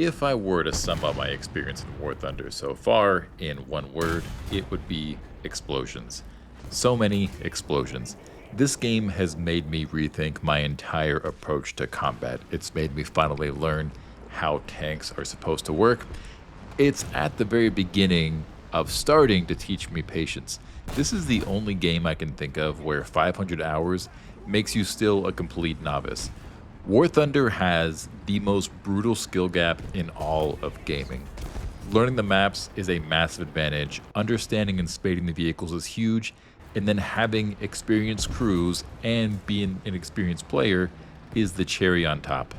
If I were to sum up my experience in War Thunder so far in one word, it would be explosions. So many explosions. This game has made me rethink my entire approach to combat. It's made me finally learn how tanks are supposed to work. It's at the very beginning of starting to teach me patience. This is the only game I can think of where 500 hours makes you still a complete novice. War Thunder has the most brutal skill gap in all of gaming. Learning the maps is a massive advantage, understanding and spading the vehicles is huge, and then having experienced crews and being an experienced player is the cherry on top.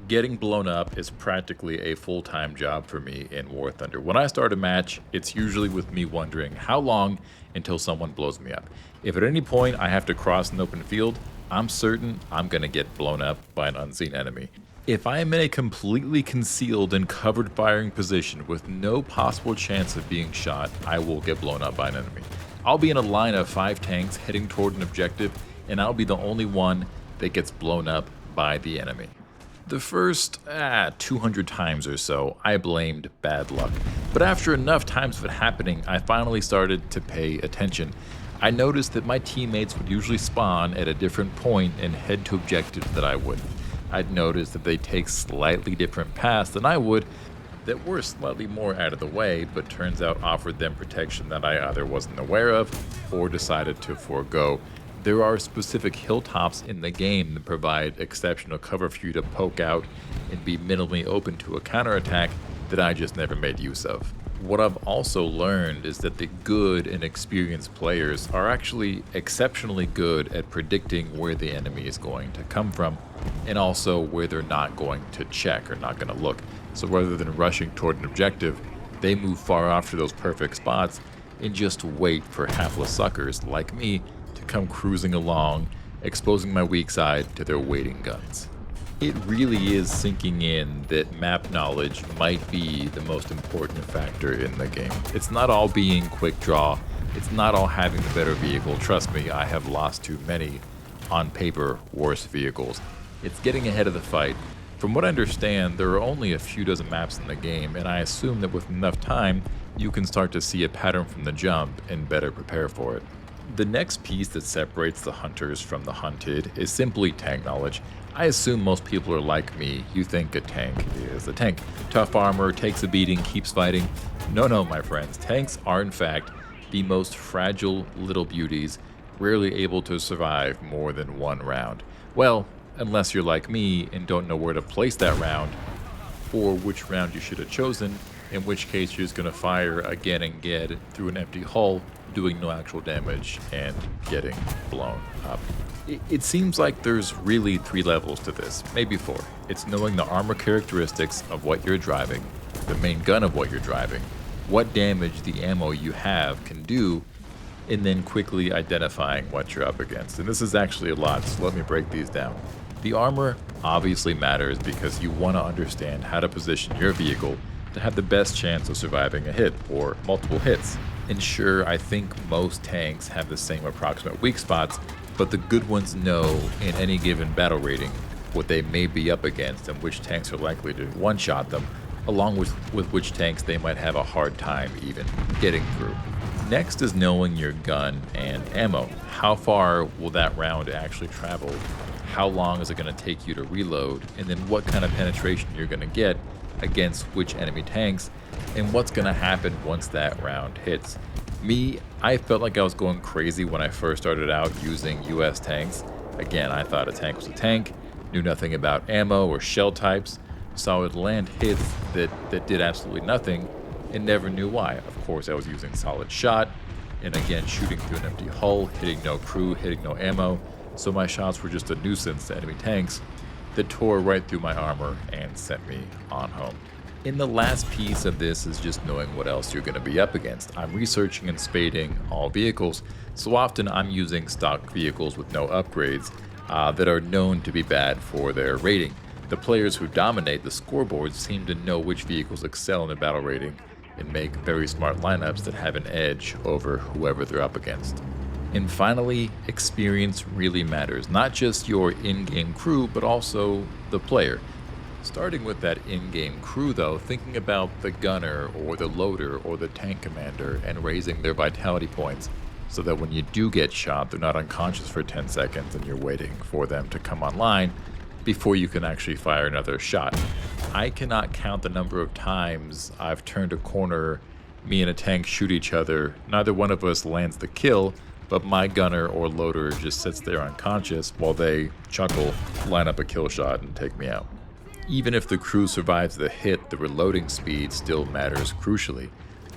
Getting blown up is practically a full-time job for me in War Thunder. When I start a match, it's usually with me wondering how long until someone blows me up. If at any point I have to cross an open field, I'm certain I'm gonna get blown up by an unseen enemy. If I am in a completely concealed and covered firing position with no possible chance of being shot, I will get blown up by an enemy. I'll be in a line of 5 tanks heading toward an objective, and I'll be the only one that gets blown up by the enemy. The first 200 times or so, I blamed bad luck. But after enough times of it happening, I finally started to pay attention. I noticed that my teammates would usually spawn at a different point and head to objectives that I wouldn't. I'd noticed that they take slightly different paths than I would that were slightly more out of the way, but turns out offered them protection that I either wasn't aware of or decided to forego. There are specific hilltops in the game that provide exceptional cover for you to poke out and be minimally open to a counterattack that I just never made use of. What I've also learned is that the good and experienced players are actually exceptionally good at predicting where the enemy is going to come from and also where they're not going to check or not going to look. So rather than rushing toward an objective, they move far off to those perfect spots and just wait for hapless suckers like me to come cruising along, exposing my weak side to their waiting guns. It really is sinking in that map knowledge might be the most important factor in the game. It's not all being quick draw, it's not all having the better vehicle. Trust me, I have lost to many, on paper, worse vehicles. It's getting ahead of the fight. From what I understand, there are only a few dozen maps in the game, and I assume that with enough time, you can start to see a pattern from the jump and better prepare for it. The next piece that separates the hunters from the hunted is simply tank knowledge. I assume most people are like me. You think a tank is a tank. Tough armor, takes a beating, keeps fighting. No, my friends. Tanks are in fact the most fragile little beauties, rarely able to survive more than one round. Well, unless you're like me and don't know where to place that round, or which round you should have chosen, in which case you're just going to fire again and again through an empty hull, doing no actual damage and getting blown up. It seems like there's really 3 levels to this, maybe 4. It's knowing the armor characteristics of what you're driving, the main gun of what you're driving, what damage the ammo you have can do, and then quickly identifying what you're up against. And this is actually a lot, so let me break these down. The armor obviously matters because you want to understand how to position your vehicle to have the best chance of surviving a hit or multiple hits. And sure, I think most tanks have the same approximate weak spots, but the good ones know in any given battle rating what they may be up against and which tanks are likely to one-shot them, along with which tanks they might have a hard time even getting through. Next is knowing your gun and ammo. How far will that round actually travel? How long is it going to take you to reload? And then what kind of penetration you're going to get against which enemy tanks, and what's going to happen once that round hits. Me, I felt like I was going crazy when I first started out using US tanks. Again, I thought a tank was a tank, knew nothing about ammo or shell types, so I would land hits that did absolutely nothing and never knew why. Of course, I was using solid shot, and again, shooting through an empty hull, hitting no crew, hitting no ammo, so my shots were just a nuisance to enemy tanks that tore right through my armor and sent me on home. And the last piece of this is just knowing what else you're going to be up against. I'm researching and spading all vehicles, so often I'm using stock vehicles with no upgrades that are known to be bad for their rating. The players who dominate the scoreboards seem to know which vehicles excel in the battle rating and make very smart lineups that have an edge over whoever they're up against. And finally, experience really matters. Not just your in-game crew, but also the player. Starting with that in-game crew though, thinking about the gunner or the loader or the tank commander and raising their vitality points so that when you do get shot, they're not unconscious for 10 seconds and you're waiting for them to come online before you can actually fire another shot. I cannot count the number of times I've turned a corner, me and a tank shoot each other, neither one of us lands the kill, but my gunner or loader just sits there unconscious while they chuckle, line up a kill shot, and take me out. Even if the crew survives the hit, the reloading speed still matters crucially.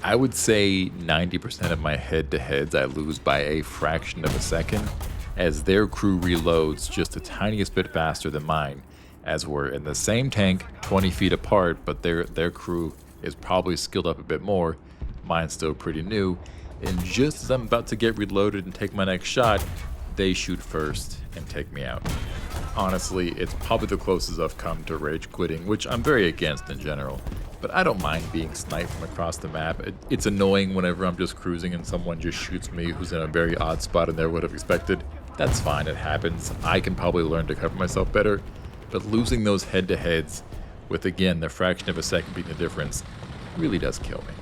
I would say 90% of my head-to-heads I lose by a fraction of a second, as their crew reloads just the tiniest bit faster than mine, as we're in the same tank, 20 feet apart, but their crew is probably skilled up a bit more, mine's still pretty new, and just as I'm about to get reloaded and take my next shot, they shoot first and take me out. Honestly, it's probably the closest I've come to rage quitting, which I'm very against in general, but I don't mind being sniped from across the map. It's annoying whenever I'm just cruising and someone just shoots me who's in a very odd spot and never would have expected. That's fine, it happens. I can probably learn to cover myself better, but losing those head-to-heads with, again, the fraction of a second being the difference really does kill me.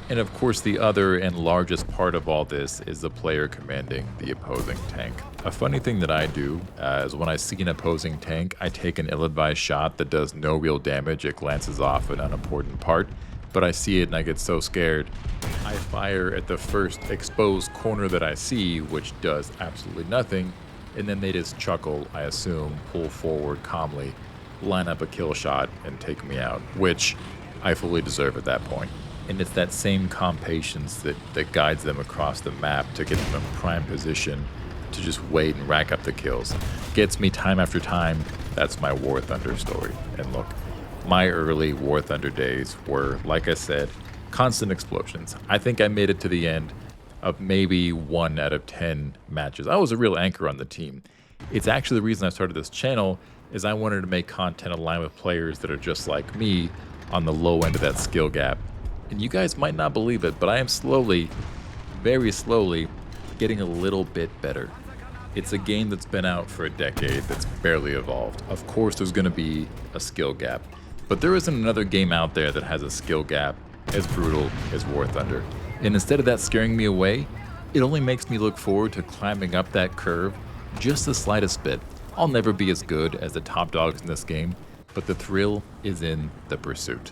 And of course, the other and largest part of all this is the player commanding the opposing tank. A funny thing that I do is when I see an opposing tank, I take an ill-advised shot that does no real damage. It glances off an unimportant part, but I see it and I get so scared. I fire at the first exposed corner that I see, which does absolutely nothing, and then they just chuckle, I assume, pull forward calmly, line up a kill shot, and take me out, which I fully deserve at that point. And it's that same calm patience that guides them across the map to get them in prime position to just wait and rack up the kills. Gets me time after time. That's my War Thunder story. And look, my early War Thunder days were, like I said, constant explosions. I think I made it to the end of maybe 1 out of 10 matches. I was a real anchor on the team. It's actually the reason I started this channel, is I wanted to make content aligned with players that are just like me on the low end of that skill gap. And you guys might not believe it, but I am slowly, very slowly, getting a little bit better. It's a game that's been out for a decade that's barely evolved. Of course, there's going to be a skill gap, but there isn't another game out there that has a skill gap as brutal as War Thunder. And instead of that scaring me away, it only makes me look forward to climbing up that curve just the slightest bit. I'll never be as good as the top dogs in this game, but the thrill is in the pursuit.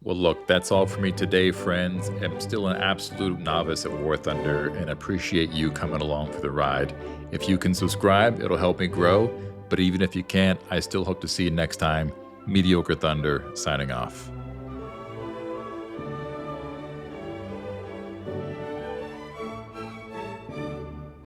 Well, look, that's all for me today, friends. I'm still an absolute novice at War Thunder and appreciate you coming along for the ride. If you can subscribe, it'll help me grow. But even if you can't, I still hope to see you next time. Mediocre Thunder, signing off.